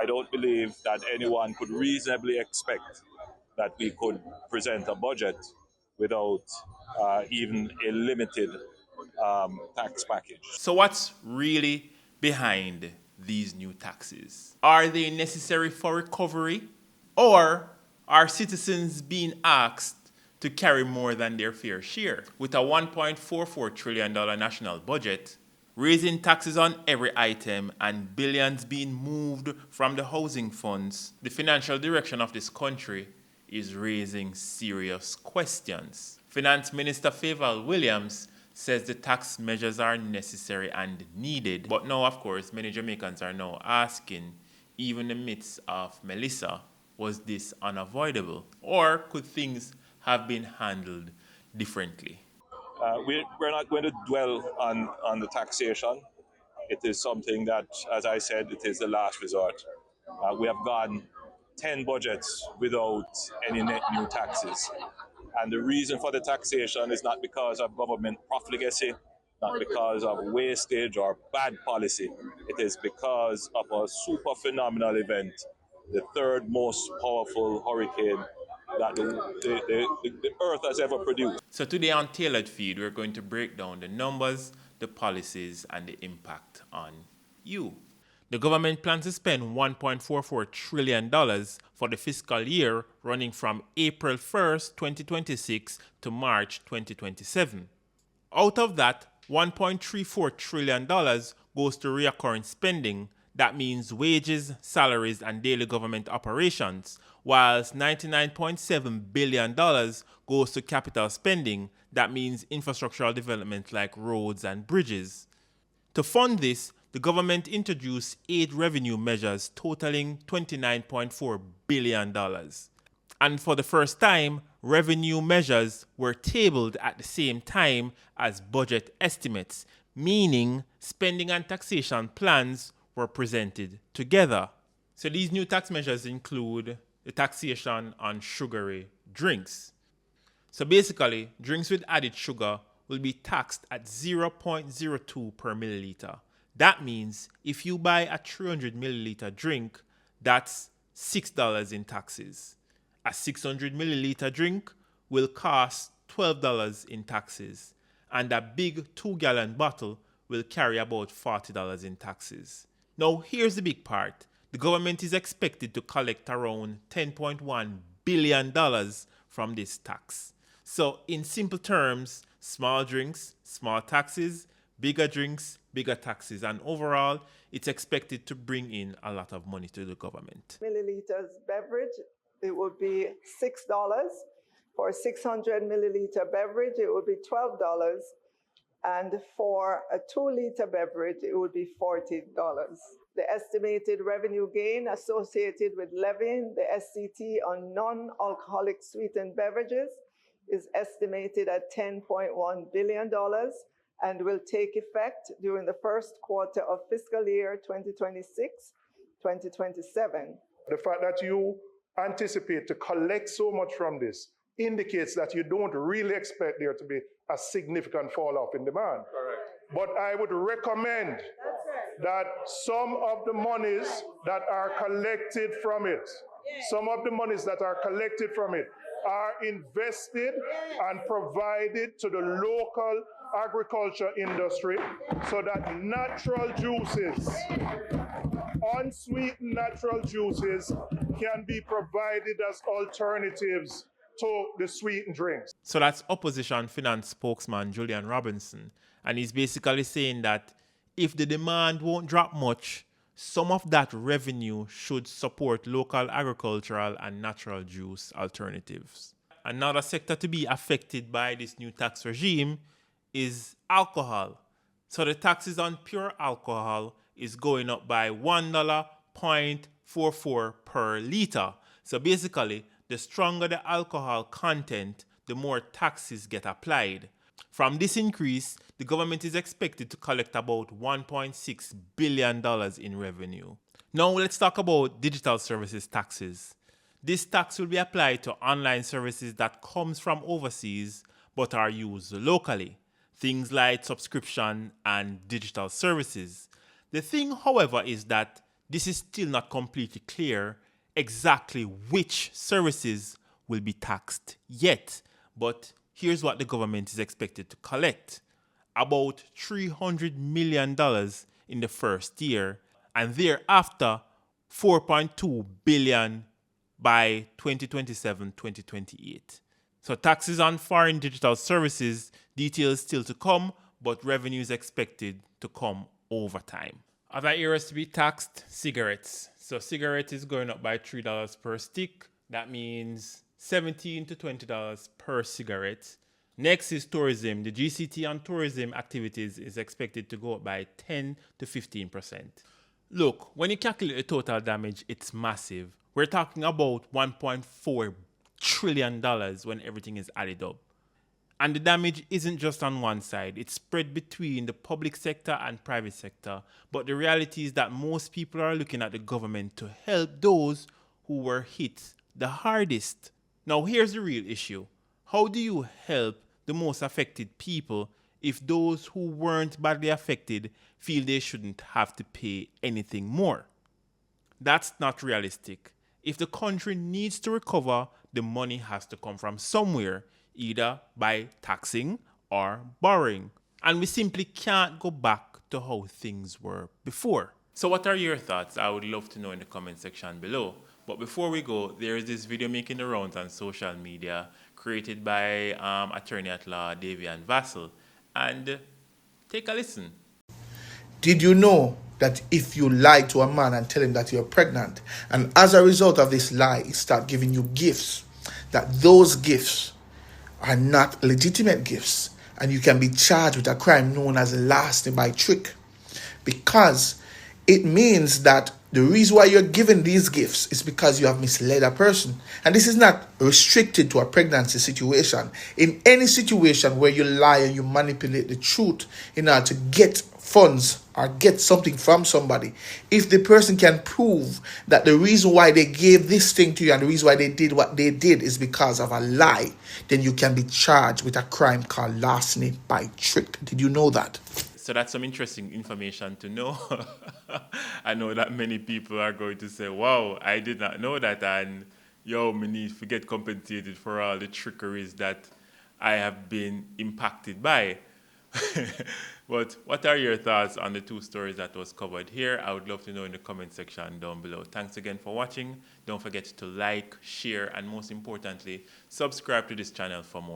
I don't believe that anyone could reasonably expect that we could present a budget without even a limited tax package. So what's really behind these new taxes? Are they necessary for recovery? Or are citizens being asked to carry more than their fair share? With a $1.44 trillion national budget, raising taxes on every item and billions being moved from the housing funds, the financial direction of this country is raising serious questions. Finance Minister Fayval Williams says the tax measures are necessary and needed. But now, of course, many Jamaicans are now asking, even in the midst of Melissa, was this unavoidable? Or could things have been handled differently? We're not going to dwell on the taxation. It is something that, as I said, it is the last resort. We have gone 10 budgets without any net new taxes. And the reason for the taxation is not because of government profligacy, not because of wastage or bad policy. It is because of a super phenomenal event, the third most powerful hurricane that the earth has ever produced. So today on Tailored Feed, we're going to break down the numbers, the policies, and the impact on you. The government plans to spend $1.44 trillion for the fiscal year running from April 1st, 2026 to March 2027. Out of that, $1.34 trillion goes to recurring spending. That means wages, salaries, and daily government operations, whilst $99.7 billion goes to capital spending. That means infrastructural development like roads and bridges. To fund this, the government introduced 8 revenue measures totaling $29.4 billion. And for the first time, revenue measures were tabled at the same time as budget estimates, meaning spending and taxation plans were presented together. So these new tax measures include the taxation on sugary drinks. So basically, drinks with added sugar will be taxed at 0.02 per milliliter. That means if you buy a 300 milliliter drink, that's $6 in taxes. A 600 milliliter drink will cost $12 in taxes, and a big 2-gallon bottle will carry about $40 in taxes. Now, here's the big part. The government is expected to collect around $10.1 billion from this tax. So, in simple terms, small drinks, small taxes, bigger drinks, bigger taxes, and overall, it's expected to bring in a lot of money to the government. Milliliters beverage, it would be $6. For a 600 milliliter beverage, it would be $12. And for a 2-liter beverage, it would be $40. The estimated revenue gain associated with levying the SCT on non-alcoholic sweetened beverages is estimated at $10.1 billion and will take effect during the first quarter of fiscal year 2026-2027. The fact that you anticipate to collect so much from this indicates that you don't really expect there to be a significant fall off in demand. Correct. But I would recommend that some of the monies that are collected from it, are invested and provided to the local agriculture industry so that natural juices, unsweetened natural juices, can be provided as alternatives to the sweetened drinks. So that's opposition finance spokesman Julian Robinson, and he's basically saying that if the demand won't drop much, some of that revenue should support local agricultural and natural juice alternatives. Another sector to be affected by this new tax regime is alcohol. So the taxes on pure alcohol is going up by $1.44 per liter. So basically, the stronger the alcohol content, the more taxes get applied. From this increase, the government is expected to collect about $1.6 billion in revenue. Now let's talk about digital services taxes. This tax will be applied to online services that comes from overseas but are used locally. Things like subscription and digital services. The thing, however, is that this is still not completely clear exactly which services will be taxed yet. But here's what the government is expected to collect: about $300 million in the first year, and thereafter $4.2 billion by 2027-2028. So taxes on foreign digital services, details still to come, but revenue is expected to come over time. Other areas to be taxed: cigarettes. So cigarette is going up by $3 per stick. That means $17 to $20 per cigarette. Next is tourism. The GCT on tourism activities is expected to go up by 10 to 15%. Look, when you calculate the total damage, it's massive. We're talking about $1.4 trillion when everything is added up. And the damage isn't just on one side. It's spread between the public sector and private sector. But the reality is that most people are looking at the government to help those who were hit the hardest. Now, here's the real issue. How do you help the most affected people if those who weren't badly affected feel they shouldn't have to pay anything more? That's not realistic. If the country needs to recover, the money has to come from somewhere, either by taxing or borrowing. And we simply can't go back to how things were before. So what are your thoughts? I would love to know in the comment section below. But before we go, there is this video making the rounds on social media created by attorney at law Davian Vassell. And take a listen. Did you know that if you lie to a man and tell him that you're pregnant, and as a result of this lie, he start giving you gifts, that those gifts are not legitimate gifts, and you can be charged with a crime known as larceny by trick, because it means that the reason why you're given these gifts is because you have misled a person. And this is not restricted to a pregnancy situation. In any situation where you lie and you manipulate the truth in order to get funds or get something from somebody, if the person can prove that the reason why they gave this thing to you and the reason why they did what they did is because of a lie, then you can be charged with a crime called larceny by trick. Did you know that? So that's some interesting information to know. I know that many people are going to say, wow, I did not know that, and yo, me need to get compensated for all the trickeries that I have been impacted by. But what are your thoughts on the two stories that was covered here? I would love to know in the comment section down below. Thanks again for watching. Don't forget to like, share, and most importantly, subscribe to this channel for more.